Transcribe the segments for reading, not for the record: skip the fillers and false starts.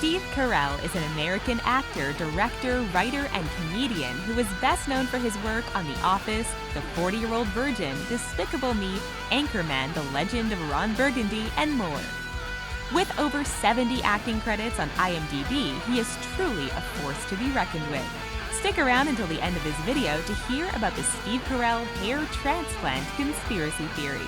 Steve Carell is an American actor, director, writer, and comedian who is best known for his work on The Office, The 40-Year-Old Virgin, Despicable Me, Anchorman, The Legend of Ron Burgundy, and more. With over 70 acting credits on IMDb, he is truly a force to be reckoned with. Stick around until the end of this video to hear about the Steve Carell hair transplant conspiracy theory.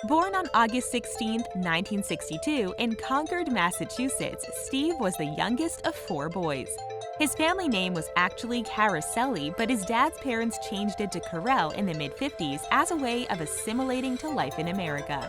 Born on August 16, 1962, in Concord, Massachusetts, Steve was the youngest of 4 boys. His family name was actually Caroselli, but his dad's parents changed it to Carell in the mid-50s as a way of assimilating to life in America.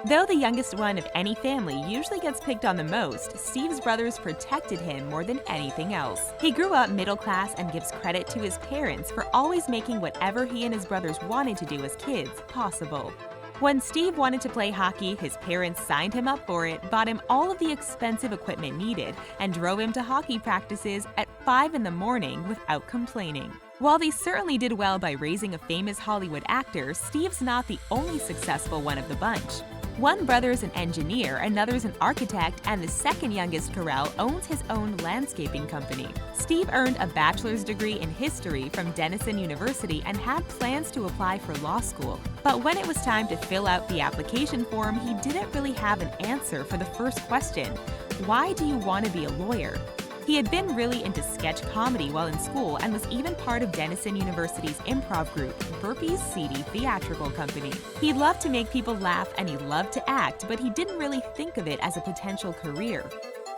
Though the youngest one of any family usually gets picked on the most, Steve's brothers protected him more than anything else. He grew up middle class and gives credit to his parents for always making whatever he and his brothers wanted to do as kids possible. When Steve wanted to play hockey, his parents signed him up for it, bought him all of the expensive equipment needed, and drove him to hockey practices at 5 in the morning without complaining. While they certainly did well by raising a famous Hollywood actor, Steve's not the only successful one of the bunch. One brother's an engineer, another's an architect, and the second youngest, Carell, owns his own landscaping company. Steve earned a bachelor's degree in history from Denison University and had plans to apply for law school. But when it was time to fill out the application form, he didn't really have an answer for the first question: why do you want to be a lawyer? He had been really into sketch comedy while in school and was even part of Denison University's improv group, Burpee's Seedy Theatrical Company. He loved to make people laugh and he loved to act, but he didn't really think of it as a potential career.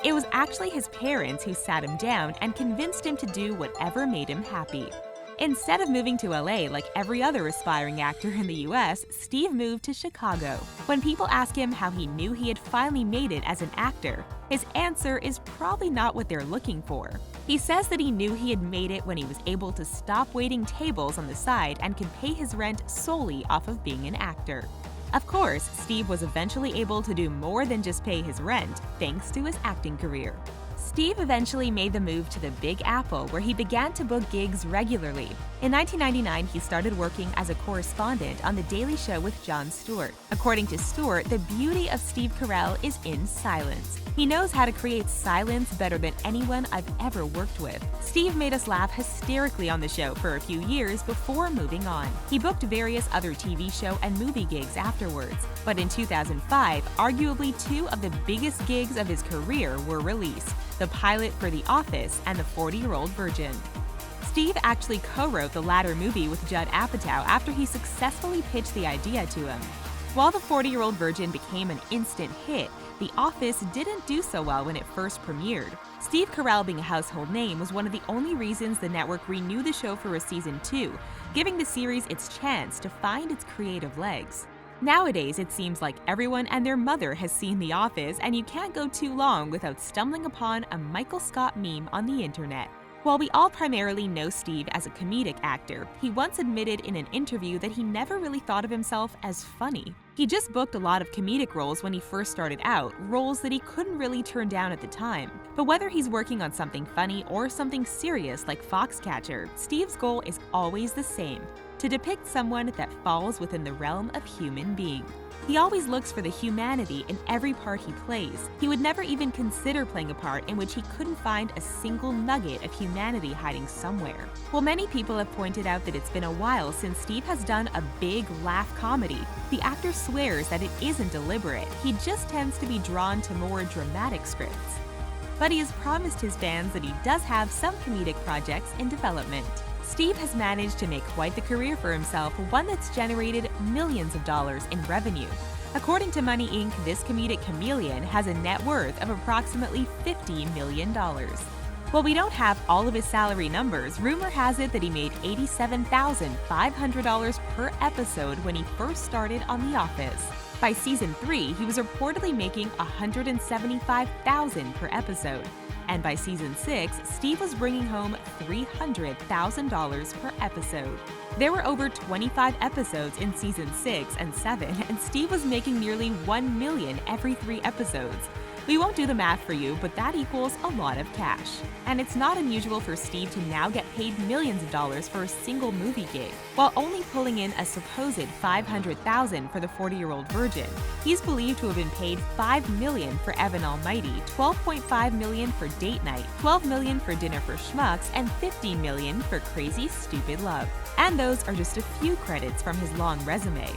It was actually his parents who sat him down and convinced him to do whatever made him happy. Instead of moving to LA like every other aspiring actor in the US, Steve moved to Chicago. When people ask him how he knew he had finally made it as an actor, his answer is probably not what they're looking for. He says that he knew he had made it when he was able to stop waiting tables on the side and could pay his rent solely off of being an actor. Of course, Steve was eventually able to do more than just pay his rent, thanks to his acting career. Steve eventually made the move to the Big Apple, where he began to book gigs regularly. In 1999, he started working as a correspondent on The Daily Show with Jon Stewart. According to Stewart, the beauty of Steve Carell is in silence. He knows how to create silence better than anyone I've ever worked with. Steve made us laugh hysterically on the show for a few years before moving on. He booked various other TV show and movie gigs afterwards. But in 2005, arguably 2 of the biggest gigs of his career were released: the pilot for The Office and The 40-Year-Old Virgin. Steve actually co-wrote the latter movie with Judd Apatow after he successfully pitched the idea to him. While The 40-Year-Old Virgin became an instant hit, The Office didn't do so well when it first premiered. Steve Carell being a household name was one of the only reasons the network renewed the show for a season 2, giving the series its chance to find its creative legs. Nowadays, it seems like everyone and their mother has seen The Office, and you can't go too long without stumbling upon a Michael Scott meme on the internet. While we all primarily know Steve as a comedic actor, he once admitted in an interview that he never really thought of himself as funny. He just booked a lot of comedic roles when he first started out, roles that he couldn't really turn down at the time. But whether he's working on something funny or something serious like Foxcatcher, Steve's goal is always the same: to depict someone that falls within the realm of human being. He always looks for the humanity in every part he plays. He would never even consider playing a part in which he couldn't find a single nugget of humanity hiding somewhere. While many people have pointed out that it's been a while since Steve has done a big laugh comedy, the actor swears that it isn't deliberate. He just tends to be drawn to more dramatic scripts. But he has promised his fans that he does have some comedic projects in development. Steve has managed to make quite the career for himself, one that's generated millions of dollars in revenue. According to Money Inc., this comedic chameleon has a net worth of approximately $50 million. While we don't have all of his salary numbers, rumor has it that he made $87,500 per episode when he first started on The Office. By season 3, he was reportedly making $175,000 per episode. And by season 6, Steve was bringing home $300,000 per episode. There were over 25 episodes in season 6 and 7, and Steve was making nearly $1 million every 3 episodes. We won't do the math for you, but that equals a lot of cash. And it's not unusual for Steve to now get paid millions of dollars for a single movie gig, while only pulling in a supposed $500,000 for the 40-year-old virgin. He's believed to have been paid $5 million for Evan Almighty, $12.5 million for Date Night, $12 million for Dinner for Schmucks, and $15 million for Crazy Stupid Love. And those are just a few credits from his long resume.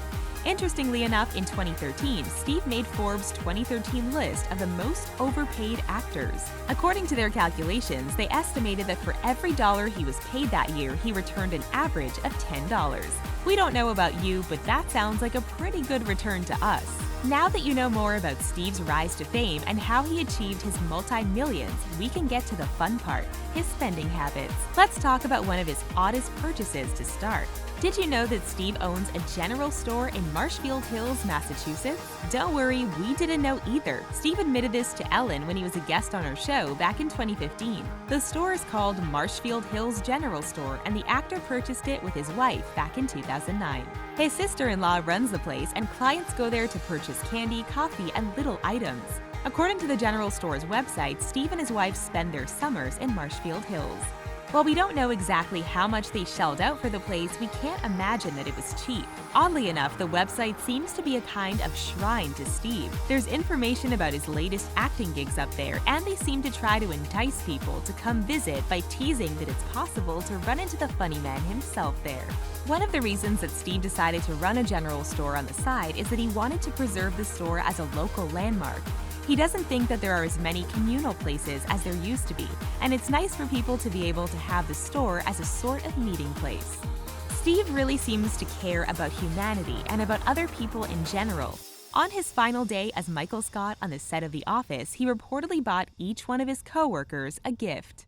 Interestingly enough, in 2013, Steve made Forbes' 2013 list of the most overpaid actors. According to their calculations, they estimated that for every dollar he was paid that year, he returned an average of $10. We don't know about you, but that sounds like a pretty good return to us. Now that you know more about Steve's rise to fame and how he achieved his multi-millions, we can get to the fun part, his spending habits. Let's talk about one of his oddest purchases to start. Did you know that Steve owns a general store in Marshfield Hills, Massachusetts? Don't worry, we didn't know either. Steve admitted this to Ellen when he was a guest on our show back in 2015. The store is called Marshfield Hills General Store, and the actor purchased it with his wife back in 2009. His sister-in-law runs the place, and clients go there to purchase candy, coffee, and little items. According to the general store's website, Steve and his wife spend their summers in Marshfield Hills. While we don't know exactly how much they shelled out for the place, we can't imagine that it was cheap. Oddly enough, the website seems to be a kind of shrine to Steve. There's information about his latest acting gigs up there, and they seem to try to entice people to come visit by teasing that it's possible to run into the funny man himself there. One of the reasons that Steve decided to run a general store on the side is that he wanted to preserve the store as a local landmark. He doesn't think that there are as many communal places as there used to be, and it's nice for people to be able to have the store as a sort of meeting place. Steve really seems to care about humanity and about other people in general. On his final day as Michael Scott on the set of The Office, he reportedly bought each one of his co-workers a gift.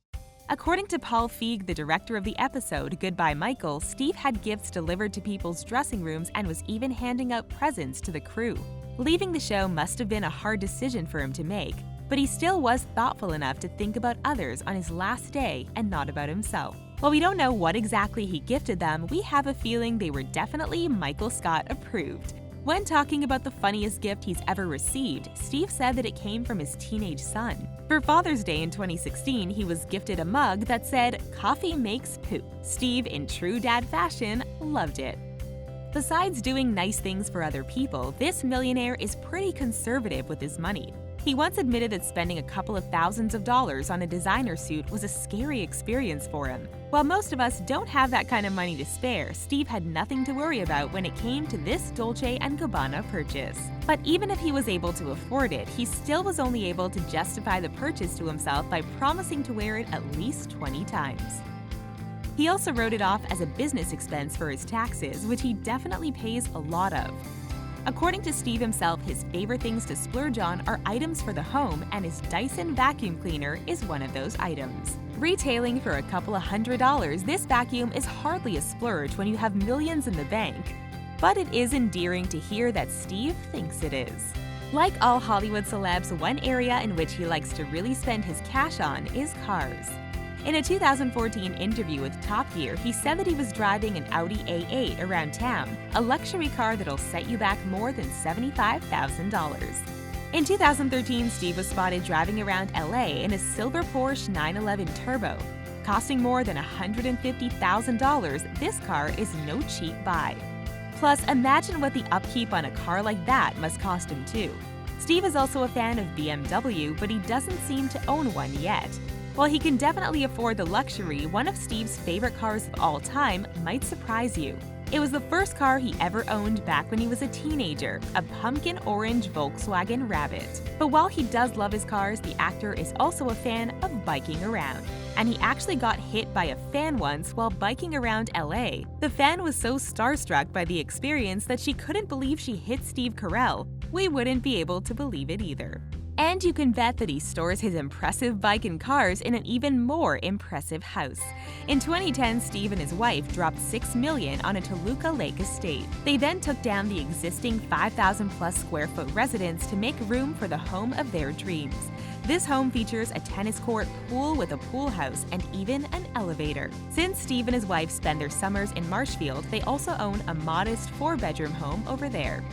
According to Paul Feig, the director of the episode Goodbye Michael, Steve had gifts delivered to people's dressing rooms and was even handing out presents to the crew. Leaving the show must have been a hard decision for him to make, but he still was thoughtful enough to think about others on his last day and not about himself. While we don't know what exactly he gifted them, we have a feeling they were definitely Michael Scott approved. When talking about the funniest gift he's ever received, Steve said that it came from his teenage son. For Father's Day in 2016, he was gifted a mug that said, "Coffee makes poop." Steve, in true dad fashion, loved it. Besides doing nice things for other people, this millionaire is pretty conservative with his money. He once admitted that spending a couple of thousands of dollars on a designer suit was a scary experience for him. While most of us don't have that kind of money to spare, Steve had nothing to worry about when it came to this Dolce & Gabbana purchase. But even if he was able to afford it, he still was only able to justify the purchase to himself by promising to wear it at least 20 times. He also wrote it off as a business expense for his taxes, which he definitely pays a lot of. According to Steve himself, his favorite things to splurge on are items for the home, and his Dyson vacuum cleaner is one of those items. Retailing for a couple of $100s, this vacuum is hardly a splurge when you have millions in the bank. But it is endearing to hear that Steve thinks it is. Like all Hollywood celebs, one area in which he likes to really spend his cash on is cars. In a 2014 interview with Top Gear, he said that he was driving an Audi A8 around town, a luxury car that'll set you back more than $75,000. In 2013, Steve was spotted driving around LA in a silver Porsche 911 Turbo. Costing more than $150,000, this car is no cheap buy. Plus, imagine what the upkeep on a car like that must cost him too. Steve is also a fan of BMW, but he doesn't seem to own one yet. While he can definitely afford the luxury, one of Steve's favorite cars of all time might surprise you. It was the first car he ever owned back when he was a teenager, a pumpkin orange Volkswagen Rabbit. But while he does love his cars, the actor is also a fan of biking around. And he actually got hit by a fan once while biking around LA. The fan was so starstruck by the experience that she couldn't believe she hit Steve Carell. We wouldn't be able to believe it either. And you can bet that he stores his impressive bike and cars in an even more impressive house. In 2010, Steve and his wife dropped $6 million on a Toluca Lake estate. They then took down the existing 5,000-plus square foot residence to make room for the home of their dreams. This home features a tennis court, pool with a pool house, and even an elevator. Since Steve and his wife spend their summers in Marshfield, they also own a modest 4-bedroom home over there.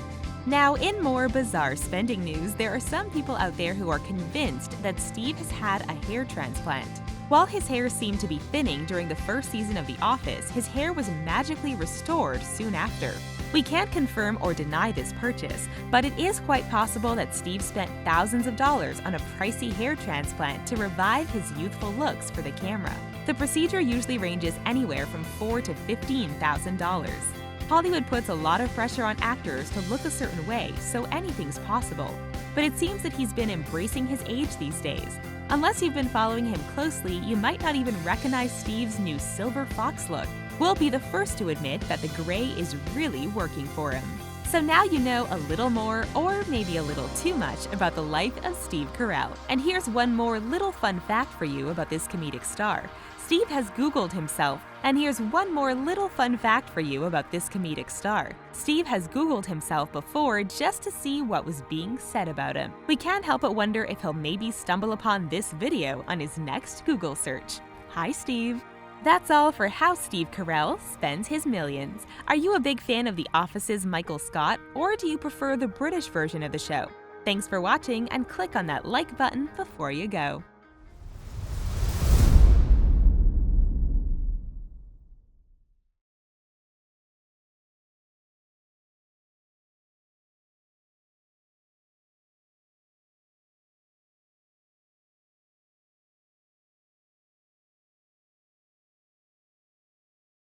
Now, in more bizarre spending news, there are some people out there who are convinced that Steve has had a hair transplant. While his hair seemed to be thinning during the first season of The Office, his hair was magically restored soon after. We can't confirm or deny this purchase, but it is quite possible that Steve spent thousands of dollars on a pricey hair transplant to revive his youthful looks for the camera. The procedure usually ranges anywhere from $4,000 to $15,000. Hollywood puts a lot of pressure on actors to look a certain way, so anything's possible. But it seems that he's been embracing his age these days. Unless you've been following him closely, you might not even recognize Steve's new silver fox look. We'll be the first to admit that the gray is really working for him. So now you know a little more, or maybe a little too much, about the life of Steve Carell. And here's one more little fun fact for you about this comedic star. Steve has Googled himself, and here's one more little fun fact for you about this comedic star. Steve has Googled himself before just to see what was being said about him. We can't help but wonder if he'll maybe stumble upon this video on his next Google search. Hi, Steve. That's all for how Steve Carell spends his millions. Are you a big fan of The Office's Michael Scott, or do you prefer the British version of the show? Thanks for watching, and click on that like button before you go.